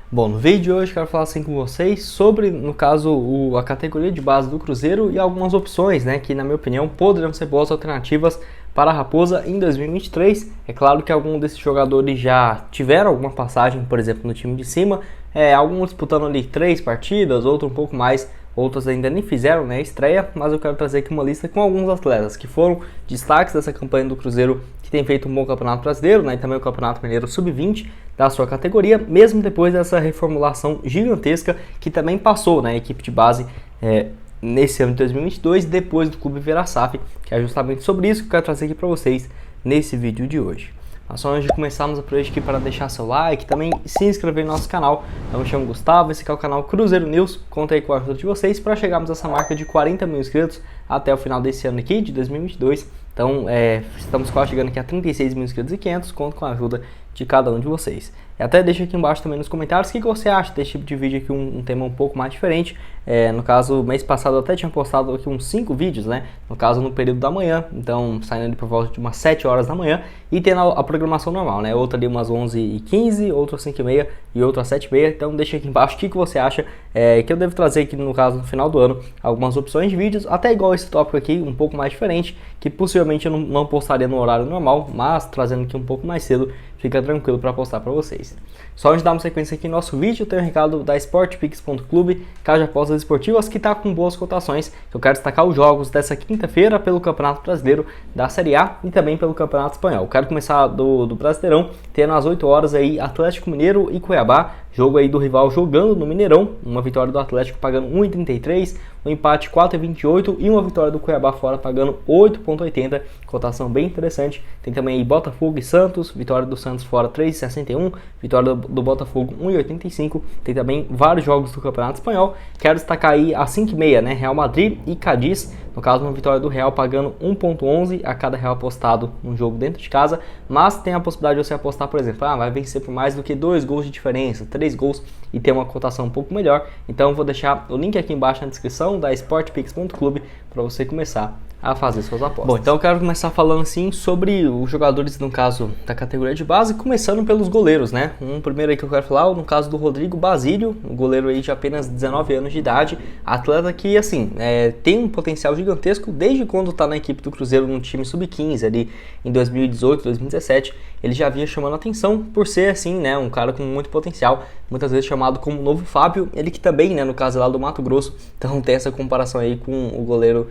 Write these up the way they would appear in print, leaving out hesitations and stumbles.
Bom, no vídeo de hoje quero falar assim com vocês sobre, no caso, a categoria de base do Cruzeiro e algumas opções, né, que na minha opinião poderiam ser boas alternativas para a Raposa em 2023. É claro que alguns desses jogadores já tiveram alguma passagem, por exemplo, no time de cima, alguns disputando ali 3 partidas, outros um pouco mais, outros ainda nem fizeram, né, estreia, mas eu quero trazer aqui uma lista com alguns atletas que foram destaques dessa campanha do Cruzeiro, que tem feito um bom campeonato brasileiro, né, e também o Campeonato Mineiro Sub-20 da sua categoria, mesmo depois dessa reformulação gigantesca que também passou na equipe de base nesse ano de 2022, depois do Clube Vera SAF, que é justamente sobre isso que eu quero trazer aqui para vocês nesse vídeo de hoje. Mas só antes de começarmos a por aqui para deixar seu like e também se inscrever no nosso canal. Eu me chamo Gustavo, esse aqui é o canal Cruzeiro News. Conta aí com a ajuda de vocês para chegarmos a essa marca de 40 mil inscritos até o final desse ano aqui, de 2022. Então, estamos quase chegando aqui a 36 mil inscritos e 500. Conto com a ajuda de cada um de vocês. E até deixa aqui embaixo também nos comentários o que você acha desse tipo de vídeo aqui, um tema um pouco mais diferente. No caso, mês passado eu até tinha postado aqui uns 5 vídeos, né? No caso, no período da manhã, então saindo ali por volta de umas 7 horas da manhã e tendo a programação normal, né? Outra ali umas 11h15, outra às 5h30 e outra às 7h30. Então deixa aqui embaixo o que você acha que eu devo trazer aqui, no caso, no final do ano, algumas opções de vídeos, até igual esse tópico aqui, um pouco mais diferente, que possivelmente eu não postaria no horário normal, mas trazendo aqui um pouco mais cedo, fica tranquilo para postar para vocês. Só antes de dar uma sequência aqui no nosso vídeo, tem um recado da Sportpix.clube, casa de apostas esportivas, que está com boas cotações. Eu quero destacar os jogos dessa quinta-feira pelo Campeonato Brasileiro da Série A e também pelo Campeonato Espanhol. Eu quero começar do Brasileirão, tendo às 8 horas aí Atlético Mineiro e Cuiabá, jogo aí do rival jogando no Mineirão, uma vitória do Atlético pagando 1,33, um empate 4,28 e uma vitória do Cuiabá fora pagando 8,80, cotação bem interessante. Tem também aí Botafogo e Santos, vitória do Santos fora 3,61, vitória do Botafogo 1,85. Tem também vários jogos do Campeonato Espanhol. Quero destacar aí a 5h30, né, Real Madrid e Cádiz, no caso uma vitória do Real pagando 1,11 a cada real apostado num jogo dentro de casa, mas tem a possibilidade de você apostar, por exemplo, vai vencer por mais do que 2 gols de diferença, 3 gols e ter uma cotação um pouco melhor. Então vou deixar o link aqui embaixo na descrição da Sportpix.clube para você começar a fazer suas apostas. Bom, então eu quero começar falando assim sobre os jogadores, no caso da categoria de base, começando pelos goleiros, né? Um primeiro aí que eu quero falar, no caso do Rodrigo Basílio, um goleiro aí de apenas 19 anos de idade, atleta que, assim, tem um potencial gigantesco desde quando está na equipe do Cruzeiro no time sub-15, ali em 2018, 2017, ele já vinha chamando a atenção por ser, assim, né, um cara com muito potencial, muitas vezes chamado como novo Fábio, ele que também, né, no caso lá do Mato Grosso, então tem essa comparação aí com o goleiro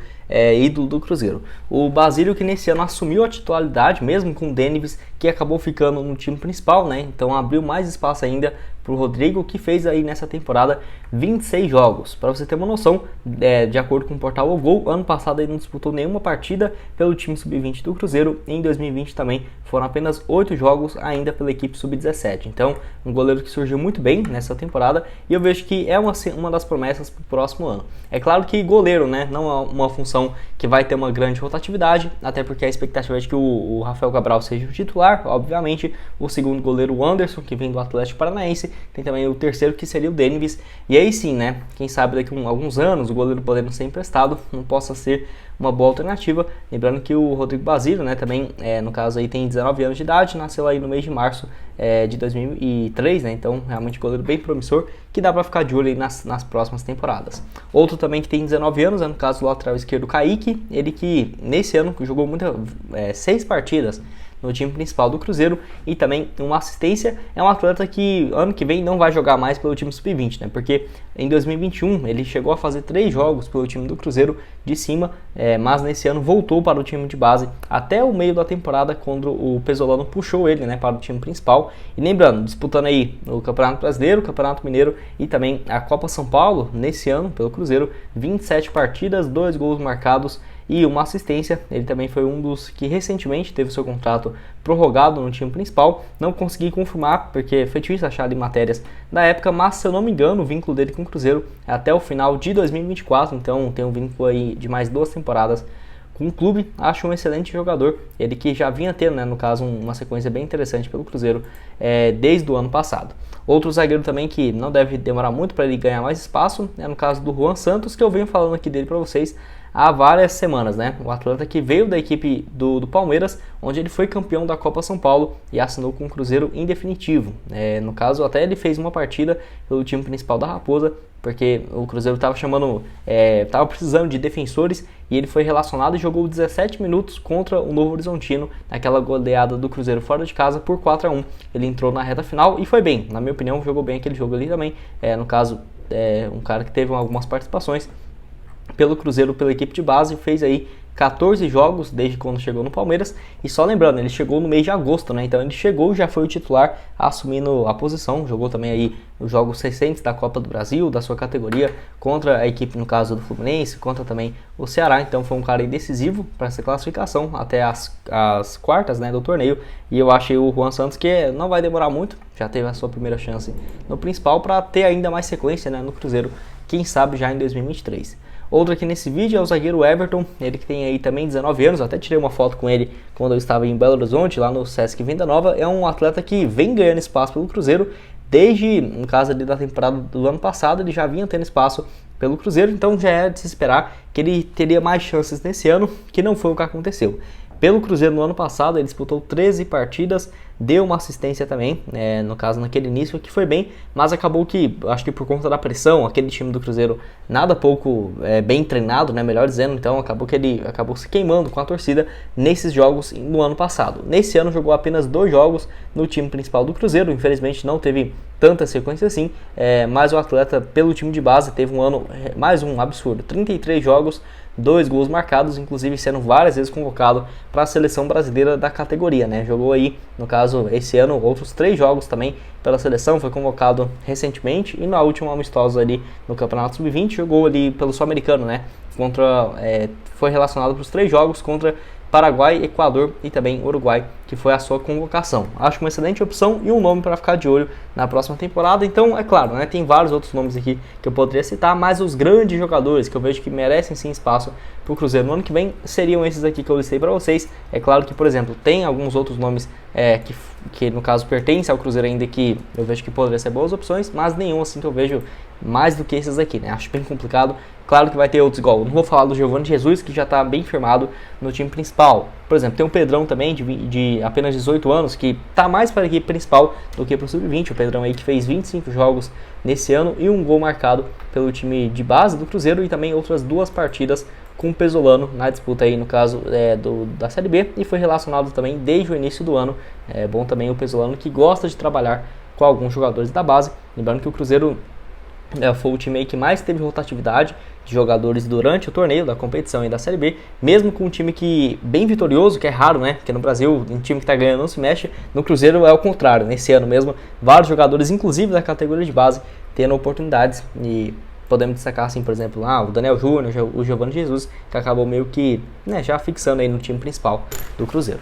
ídolo do Cruzeiro. O Basílio, que nesse ano assumiu a titularidade, mesmo com o Denis, que acabou ficando no time principal, né? Então abriu mais espaço ainda para o Rodrigo, que fez aí nessa temporada 26 jogos. Para você ter uma noção, de acordo com o portal O Gol, ano passado ele não disputou nenhuma partida pelo time sub-20 do Cruzeiro. Em 2020 também foram apenas 8 jogos ainda pela equipe sub-17. Então, um goleiro que surgiu muito bem nessa temporada e eu vejo que é uma das promessas para o próximo ano. É claro que goleiro, né, não é uma função que vai ter uma grande rotatividade, até porque a expectativa é de que o Rafael Cabral seja o titular, obviamente. O segundo goleiro, o Anderson, que vem do Atlético Paranaense. Tem também o terceiro, que seria o Denis. E aí sim, né, quem sabe daqui a alguns anos o goleiro podendo ser emprestado não possa ser uma boa alternativa. Lembrando que o Rodrigo Basílio, né, também, no caso aí tem 19 anos de idade, nasceu aí no mês de março de 2003, né, então realmente goleiro bem promissor, que dá para ficar de olho aí nas próximas temporadas. Outro também que tem 19 anos, no caso o lateral esquerdo Kaique, ele que nesse ano jogou 6 partidas no time principal do Cruzeiro e também uma assistência. É um atleta que ano que vem não vai jogar mais pelo time sub-20, né? Porque em 2021 ele chegou a fazer 3 jogos pelo time do Cruzeiro de cima, mas nesse ano voltou para o time de base até o meio da temporada, quando o Pesolano puxou ele, né, para o time principal. E lembrando, disputando aí o Campeonato Brasileiro, o Campeonato Mineiro e também a Copa São Paulo nesse ano pelo Cruzeiro, 27 partidas, 2 gols marcados e uma assistência. Ele também foi um dos que recentemente teve seu contrato prorrogado no time principal. Não consegui confirmar porque foi difícil achar em matérias da época, mas se eu não me engano o vínculo dele com o Cruzeiro é até o final de 2024, então tem um vínculo aí de mais 2 temporadas com o clube. Acho um excelente jogador, ele que já vinha tendo, né, no caso, uma sequência bem interessante pelo Cruzeiro desde o ano passado. Outro zagueiro também que não deve demorar muito para ele ganhar mais espaço é no caso do Juan Santos, que eu venho falando aqui dele para vocês há várias semanas, né? O atleta que veio da equipe do Palmeiras, onde ele foi campeão da Copa São Paulo e assinou com o Cruzeiro em definitivo. No caso, até ele fez uma partida pelo time principal da Raposa, porque o Cruzeiro estava precisando de defensores e ele foi relacionado e jogou 17 minutos contra o Novo Horizontino, naquela goleada do Cruzeiro fora de casa por 4-1. Ele entrou na reta final e foi bem, na minha opinião, jogou bem aquele jogo ali também. No caso, um cara que teve algumas participações pelo Cruzeiro, pela equipe de base, fez aí 14 jogos desde quando chegou no Palmeiras, e só lembrando, ele chegou no mês de agosto, né? Então ele chegou e já foi o titular, assumindo a posição, jogou também aí os jogos recentes da Copa do Brasil, da sua categoria, contra a equipe, no caso do Fluminense, contra também o Ceará. Então foi um cara decisivo para essa classificação até as quartas, né, do torneio, e eu achei o Juan Santos que não vai demorar muito, já teve a sua primeira chance no principal, para ter ainda mais sequência, né, no Cruzeiro, quem sabe já em 2023. Outro aqui nesse vídeo é o zagueiro Everton, ele que tem aí também 19 anos, até tirei uma foto com ele quando eu estava em Belo Horizonte, lá no Sesc Venda Nova. É um atleta que vem ganhando espaço pelo Cruzeiro, desde, no caso ali da temporada do ano passado, ele já vinha tendo espaço pelo Cruzeiro, então já é de se esperar que ele teria mais chances nesse ano, que não foi o que aconteceu. Pelo Cruzeiro no ano passado, ele disputou 13 partidas, deu uma assistência também, no caso naquele início, que foi bem, mas acabou que, acho que por conta da pressão, aquele time do Cruzeiro nada pouco bem treinado, né, melhor dizendo, então acabou que ele acabou se queimando com a torcida nesses jogos no ano passado. Nesse ano jogou apenas 2 jogos no time principal do Cruzeiro, infelizmente não teve tanta sequência assim, mas o atleta pelo time de base teve um ano mais um absurdo, 33 jogos, 2 gols marcados, inclusive sendo várias vezes convocado para a seleção brasileira da categoria, né? Jogou aí, no caso, esse ano, outros 3 jogos também pela seleção, foi convocado recentemente e na última amistosa ali no Campeonato Sub-20 jogou ali pelo Sul-Americano, né? Foi relacionado para os 3 jogos contra Paraguai, Equador e também Uruguai, que foi a sua convocação. Acho uma excelente opção e um nome para ficar de olho na próxima temporada. Então, é claro, né, tem vários outros nomes aqui que eu poderia citar, mas os grandes jogadores que eu vejo que merecem sim espaço para o Cruzeiro no ano que vem seriam esses aqui que eu listei para vocês. É claro que, por exemplo, tem alguns outros nomes que no caso pertencem ao Cruzeiro ainda, que eu vejo que poderiam ser boas opções, mas nenhum assim que eu vejo mais do que esses aqui, né? Acho bem complicado. Claro que vai ter outros igual. Não vou falar do Giovani Jesus, que já está bem firmado no time principal. Por exemplo, tem o Pedrão também, de apenas 18 anos, que está mais para a equipe principal do que para o Sub-20. O Pedrão aí que fez 25 jogos nesse ano e um gol marcado pelo time de base do Cruzeiro, e também outras 2 partidas com o Pesolano na disputa aí, no caso da Série B, e foi relacionado também desde o início do ano. É bom também o Pesolano, que gosta de trabalhar com alguns jogadores da base. Lembrando que o Cruzeiro foi o time aí que mais teve rotatividade de jogadores durante o torneio da competição e da Série B, mesmo com um time que bem vitorioso, que é raro, né? Porque no Brasil, um time que está ganhando não se mexe. No Cruzeiro é o contrário, nesse ano mesmo, vários jogadores, inclusive da categoria de base, tendo oportunidades. E podemos destacar, assim, por exemplo, o Daniel Júnior, o Giovani Jesus, que acabou meio que já fixando aí no time principal do Cruzeiro.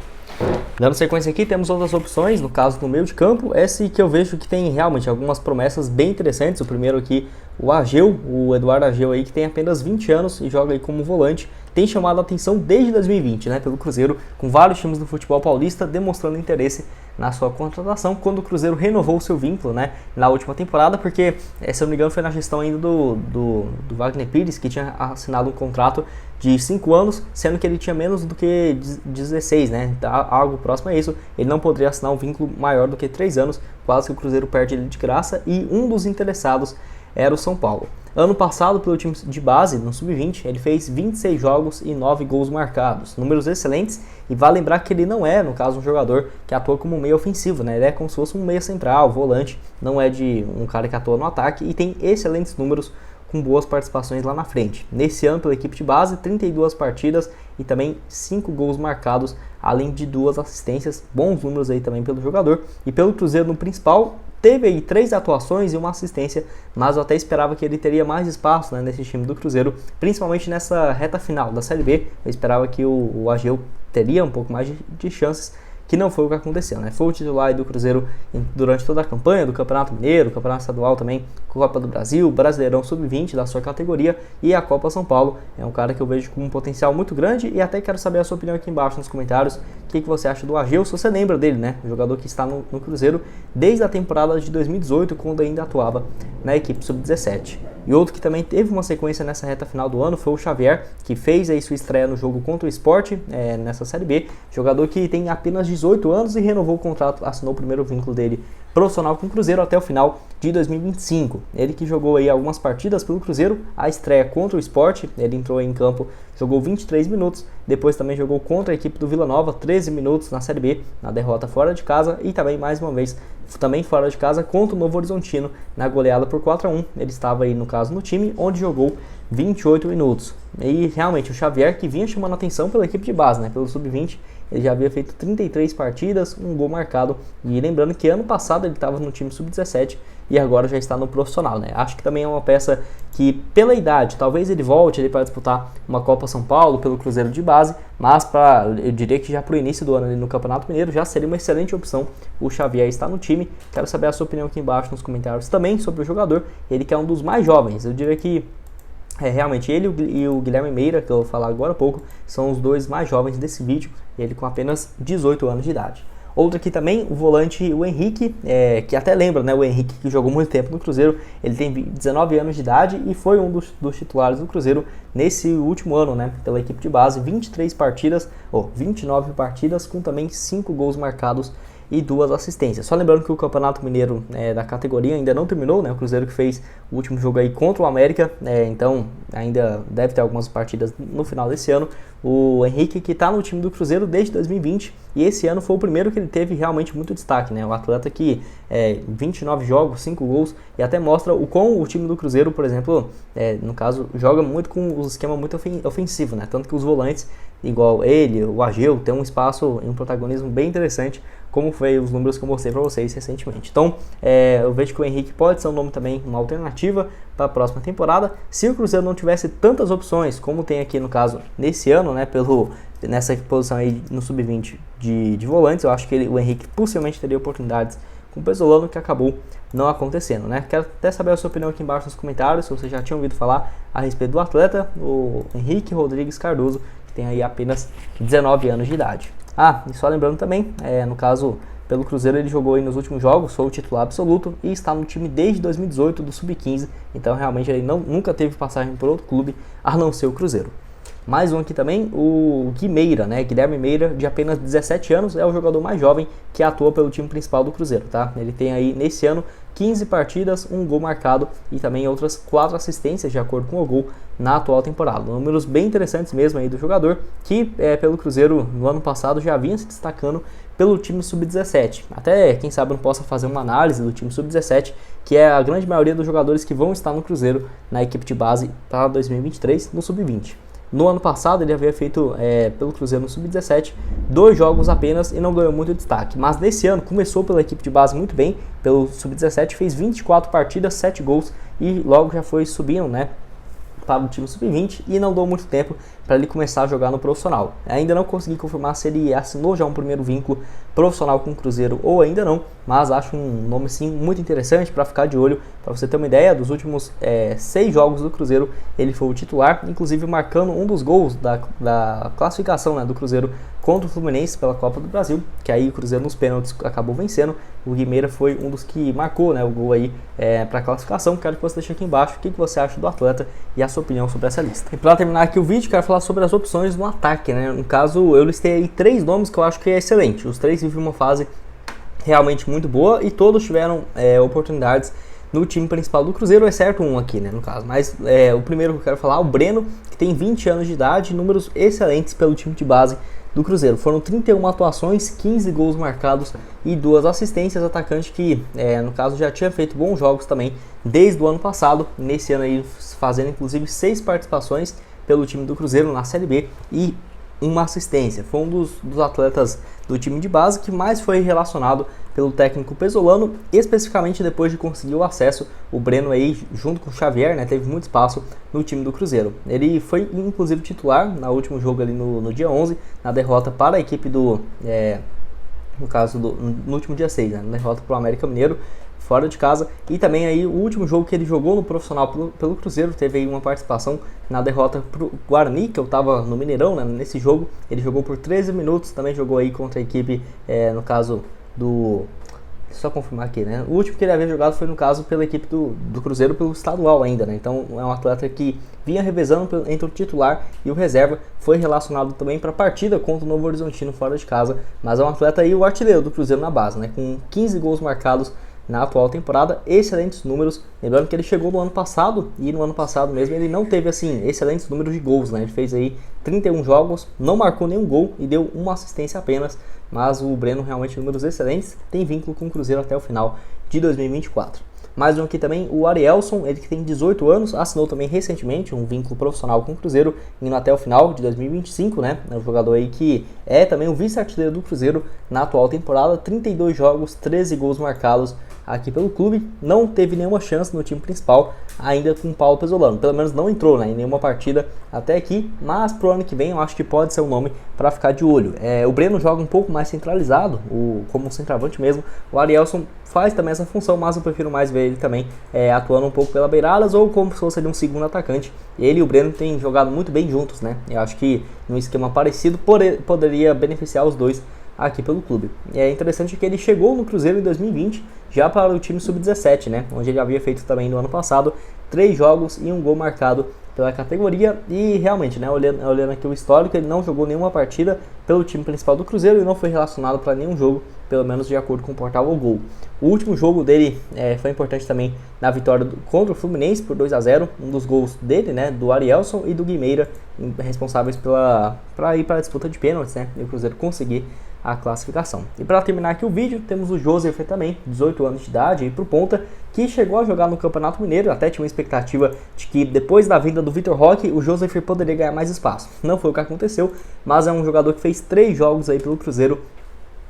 Dando sequência aqui, temos outras opções, no caso do meio de campo, esse que eu vejo que tem realmente algumas promessas bem interessantes. O primeiro aqui, o Eduardo Ageu aí, que tem apenas 20 anos e joga aí como volante, tem chamado a atenção desde 2020, né, pelo Cruzeiro, com vários times do futebol paulista demonstrando interesse na sua contratação, quando o Cruzeiro renovou seu vínculo, né, na última temporada, porque, se eu não me engano, foi na gestão ainda do Wagner Pires, que tinha assinado um contrato de 5 anos, sendo que ele tinha menos do que 16, né, algo próximo a isso. Ele não poderia assinar um vínculo maior do que 3 anos, quase que o Cruzeiro perde ele de graça, e um dos interessados era o São Paulo. Ano passado, pelo time de base, no Sub-20, ele fez 26 jogos e 9 gols marcados. Números excelentes, e vale lembrar que ele não é, no caso, um jogador que atua como meio ofensivo, né? Ele é como se fosse um meia central, volante, não é de um cara que atua no ataque, e tem excelentes números com boas participações lá na frente. Nesse ano, pela equipe de base, 32 partidas e também 5 gols marcados, além de 2 assistências, bons números aí também pelo jogador. E pelo Cruzeiro no principal, teve aí 3 atuações e 1 assistência, mas eu até esperava que ele teria mais espaço, né, nesse time do Cruzeiro, principalmente nessa reta final da Série B. Eu esperava que o Ageu teria um pouco mais de chances, que não foi o que aconteceu, né? Foi o titular do Cruzeiro durante toda a campanha, do Campeonato Mineiro, Campeonato Estadual também, Copa do Brasil, Brasileirão Sub-20 da sua categoria e a Copa São Paulo. É um cara que eu vejo com um potencial muito grande, e até quero saber a sua opinião aqui embaixo nos comentários. O que você acha do Ageu, se você lembra dele, né? O jogador que está no Cruzeiro desde a temporada de 2018, quando ainda atuava na equipe sub-17. E outro que também teve uma sequência nessa reta final do ano foi o Xavier, que fez aí sua estreia no jogo contra o Sport, nessa Série B. Jogador que tem apenas 18 anos e renovou o contrato, assinou o primeiro vínculo dele profissional com o Cruzeiro até o final de 2025. Ele que jogou aí algumas partidas pelo Cruzeiro, a estreia contra o Sport, ele entrou em campo, jogou 23 minutos, depois também jogou contra a equipe do Vila Nova, 13 minutos na Série B, na derrota fora de casa, e também mais uma vez, também fora de casa, contra o Novo Horizontino, na goleada por 4-1, ele estava aí no caso no time, onde jogou 28 minutos. E realmente o Xavier, que vinha chamando atenção pela equipe de base, né, pelo sub-20, ele já havia feito 33 partidas, um gol marcado, e lembrando que ano passado ele estava no time sub-17 e agora já está no profissional, né? Acho que também é uma peça que, pela idade, talvez ele volte ali para disputar uma Copa São Paulo pelo Cruzeiro de base, mas eu diria que já para o início do ano ali no Campeonato Mineiro já seria uma excelente opção o Xavier estar no time. Quero saber a sua opinião aqui embaixo nos comentários também sobre o jogador, ele que é um dos mais jovens, eu diria que realmente ele e o Guilherme Meira, que eu vou falar agora há pouco, são os dois mais jovens desse vídeo, ele com apenas 18 anos de idade. Outro aqui também, o volante, o Henrique, que até lembra, né, o Henrique que jogou muito tempo no Cruzeiro, ele tem 19 anos de idade e foi um dos titulares do Cruzeiro nesse último ano, né, pela equipe de base, 29 partidas com também 5 gols marcados e 2 assistências. Só lembrando que o Campeonato Mineiro da categoria ainda não terminou, né? O Cruzeiro que fez o último jogo aí contra o América, então ainda deve ter algumas partidas no final desse ano. O Henrique, que está no time do Cruzeiro desde 2020, e esse ano foi o primeiro que ele teve realmente muito destaque, né? O atleta que 29 jogos, 5 gols, e até mostra o quão o time do Cruzeiro, por exemplo, no caso, joga muito com um esquema muito ofensivo, né? Tanto que os volantes, igual ele, o Ageu, tem um espaço e um protagonismo bem interessante, como foi os números que eu mostrei para vocês recentemente. Então, eu vejo que o Henrique pode ser um nome também, uma alternativa para a próxima temporada. Se o Cruzeiro não tivesse tantas opções, como tem aqui no caso nesse ano, né, nessa posição aí no sub-20 de volantes, eu acho que o Henrique possivelmente teria oportunidades com o Pesolano, que acabou não acontecendo, né? Quero até saber a sua opinião aqui embaixo nos comentários, se você já tinha ouvido falar a respeito do atleta, o Henrique Rodrigues Cardoso, que tem aí apenas 19 anos de idade. E só lembrando também, no caso, pelo Cruzeiro ele jogou aí nos últimos jogos, foi o titular absoluto e está no time desde 2018 do Sub-15, então realmente ele nunca teve passagem por outro clube a não ser o Cruzeiro. Mais um aqui também, o Meira, né? Guilherme Meira, de apenas 17 anos, é o jogador mais jovem que atua pelo time principal do Cruzeiro, tá? Ele tem aí, nesse ano, 15 partidas, um gol marcado e também outras 4 assistências, de acordo com o gol, na atual temporada. Números bem interessantes mesmo aí do jogador, que pelo Cruzeiro, no ano passado, já vinha se destacando pelo time sub-17. Até, quem sabe, não possa fazer uma análise do time sub-17, que é a grande maioria dos jogadores que vão estar no Cruzeiro, na equipe de base para 2023, no sub-20. No ano passado ele havia feito pelo Cruzeiro no Sub-17 2 jogos apenas e não ganhou muito destaque. Mas nesse ano começou pela equipe de base muito bem, pelo Sub-17 fez 24 partidas, 7 gols e logo já foi subindo, né, para o time Sub-20 e não deu muito tempo para ele começar a jogar no profissional. Ainda não consegui confirmar se ele assinou já um primeiro vínculo profissional com o Cruzeiro ou ainda não, mas acho um nome sim muito interessante para ficar de olho. Para você ter uma ideia, dos últimos 6 jogos do Cruzeiro ele foi o titular, inclusive marcando um dos gols da classificação, né, do Cruzeiro contra o Fluminense pela Copa do Brasil, que aí o Cruzeiro nos pênaltis acabou vencendo. O Guimeira foi um dos que marcou, né, o gol aí para a classificação. Quero que você deixe aqui embaixo o que você acha do atleta e a sua opinião sobre essa lista. E para terminar aqui o vídeo, quero falar sobre as opções no ataque, né? No caso, eu listei aí 3 nomes que eu acho que é excelente. Os 3 vivem uma fase realmente muito boa e todos tiveram oportunidades no time principal do Cruzeiro, exceto um aqui, né, no caso. Mas o primeiro que eu quero falar é o Breno, que tem 20 anos de idade, números excelentes pelo time de base do Cruzeiro. Foram 31 atuações, 15 gols marcados e 2 assistências. Atacante que, no caso, já tinha feito bons jogos também desde o ano passado. Nesse ano aí, fazendo inclusive 6 participações pelo time do Cruzeiro na Série B e uma assistência. Foi um dos atletas do time de base que mais foi relacionado pelo técnico Pesolano, especificamente depois de conseguir o acesso. O Breno aí, junto com o Xavier, né, teve muito espaço no time do Cruzeiro. Ele foi inclusive titular no último jogo ali no dia 11, na derrota para a equipe no caso no último dia 6, né, na derrota para o América Mineiro, fora de casa, e também aí o último jogo que ele jogou no profissional pelo Cruzeiro, teve aí uma participação na derrota para o Guarani, que eu estava no Mineirão, né, nesse jogo. Ele jogou por 13 minutos, também jogou aí contra a equipe, no caso só confirmar aqui, né? O último que ele havia jogado foi, no caso, pela equipe do Cruzeiro, pelo estadual ainda, né? Então é um atleta que vinha revezando entre o titular e o reserva, foi relacionado também para a partida contra o Novo Horizontino fora de casa, mas é um atleta aí, o artilheiro do Cruzeiro na base, né? Com 15 gols marcados na atual temporada, excelentes números, lembrando que ele chegou no ano passado, e no ano passado mesmo ele não teve, assim, excelentes números de gols, né? Ele fez aí 31 jogos, não marcou nenhum gol e deu uma assistência apenas, mas o Breno realmente números excelentes, tem vínculo com o Cruzeiro até o final de 2024. Mais um aqui também, o Arielson, ele que tem 18 anos, assinou também recentemente um vínculo profissional com o Cruzeiro, indo até o final de 2025, né? É um jogador aí que é também o vice-artilheiro do Cruzeiro na atual temporada, 32 jogos, 13 gols marcados aqui pelo clube, não teve nenhuma chance no time principal, ainda com o Paulo Pezzolano, pelo menos não entrou, né, em nenhuma partida até aqui, mas pro ano que vem eu acho que pode ser um nome para ficar de olho. O Breno joga um pouco mais centralizado, como um centroavante mesmo, o Arielson faz também essa função, mas eu prefiro mais ver ele também atuando um pouco pela beiradas ou como se fosse ali um segundo atacante. Ele e o Breno têm jogado muito bem juntos, né? Eu acho que num esquema parecido poderia beneficiar os dois aqui pelo clube. É interessante que ele chegou no Cruzeiro em 2020, já para o time sub-17, né? Onde ele havia feito também no ano passado 3 jogos e 1 gol marcado pela categoria, e realmente, né, olhando aqui o histórico, ele não jogou nenhuma partida pelo time principal do Cruzeiro e não foi relacionado para nenhum jogo, pelo menos de acordo com o portal O Gol. O último jogo dele foi importante também na vitória contra o Fluminense por 2-0, um dos gols dele, né, do Arielson e do Guimeira, responsáveis para ir para a disputa de pênaltis, né, e o Cruzeiro conseguir a classificação. E para terminar aqui o vídeo, temos o Josef também, 18 anos de idade, para o ponta, que chegou a jogar no Campeonato Mineiro, até tinha uma expectativa de que depois da vinda do Vitor Roque, o Josef poderia ganhar mais espaço. Não foi o que aconteceu, mas é um jogador que fez 3 jogos aí pelo Cruzeiro,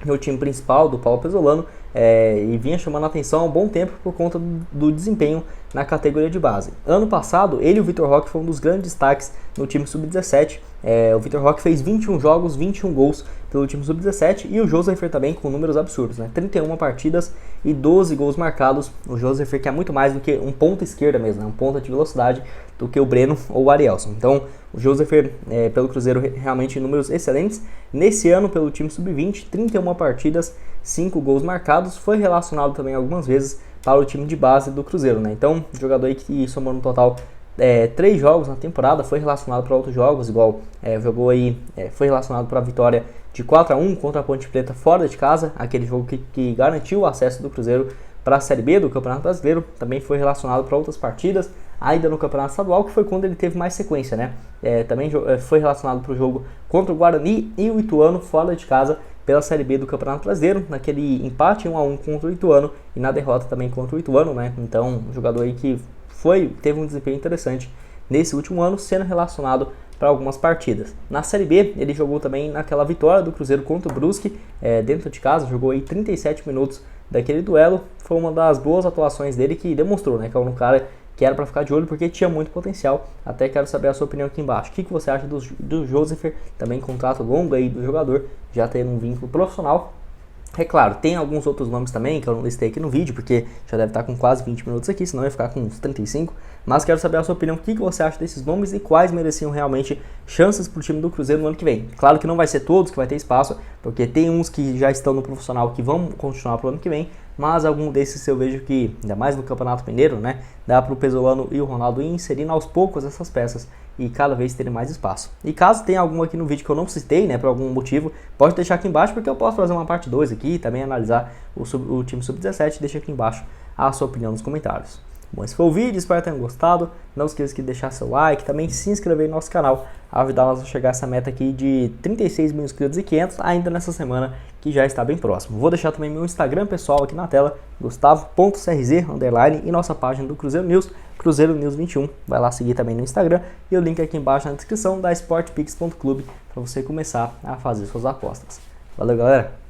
no time principal do Paulo Pezzolano, e vinha chamando a atenção há um bom tempo por conta do desempenho na categoria de base. Ano passado, ele e o Vitor Roque foram um dos grandes destaques no time sub-17. O Vitor Roque fez 21 jogos, 21 gols pelo time sub-17 e o Josef também com números absurdos, né? 31 partidas e 12 gols marcados. O Josef que é muito mais do que um ponta esquerda mesmo, né? Um ponta de velocidade do que o Breno ou o Arielson. Então, o Josef pelo Cruzeiro realmente números excelentes. Nesse ano, pelo time sub-20, 31 partidas, 5 gols marcados. Foi relacionado também algumas vezes para o time de base do Cruzeiro, né? Então, jogador aí que somou no total 3 jogos na temporada, foi relacionado para outros jogos, igual jogou aí, foi relacionado para a vitória de 4-1 contra a Ponte Preta fora de casa, aquele jogo que garantiu o acesso do Cruzeiro para a Série B do Campeonato Brasileiro. Também foi relacionado para outras partidas, ainda no Campeonato Estadual, que foi quando ele teve mais sequência, né? Também foi relacionado para o jogo contra o Guarani e o Ituano fora de casa pela Série B do Campeonato Brasileiro, naquele empate 1-1 contra o Ituano e na derrota também contra o Ituano, né? Então, um jogador aí que teve um desempenho interessante nesse último ano, sendo relacionado para algumas partidas. Na Série B, ele jogou também naquela vitória do Cruzeiro contra o Brusque, dentro de casa, jogou aí 37 minutos daquele duelo. Foi uma das boas atuações dele que demonstrou, né, que é um cara que era para ficar de olho porque tinha muito potencial. Até quero saber a sua opinião aqui embaixo. O que você acha do Josef, também contrato longo aí do jogador, já tendo um vínculo profissional? É claro, tem alguns outros nomes também que eu não listei aqui no vídeo, porque já deve estar com quase 20 minutos aqui, senão ia ficar com uns 35. Mas quero saber a sua opinião, o que você acha desses nomes e quais mereciam realmente chances para o time do Cruzeiro no ano que vem. Claro que não vai ser todos que vai ter espaço, porque tem uns que já estão no profissional que vão continuar para o ano que vem, mas algum desses eu vejo que, ainda mais no Campeonato Mineiro, né, dá para o Pezzolano e o Ronaldo ir inserindo aos poucos essas peças e cada vez terem mais espaço. E caso tenha algum aqui no vídeo que eu não citei, né, por algum motivo, pode deixar aqui embaixo, porque eu posso fazer uma parte 2 aqui e também analisar o time sub-17. Deixa aqui embaixo a sua opinião nos comentários. Bom, esse foi o vídeo, espero que tenham gostado. Não esqueça de deixar seu like, também se inscrever no nosso canal, ajudar nós a chegar a essa meta aqui de 36 mil inscritos e 500 ainda nessa semana, que já está bem próximo. Vou deixar também meu Instagram pessoal aqui na tela, gustavo.crz_, e nossa página do Cruzeiro News, Cruzeiro News 21. Vai lá seguir também no Instagram e o link aqui embaixo na descrição da sportpix.clube para você começar a fazer suas apostas. Valeu, galera!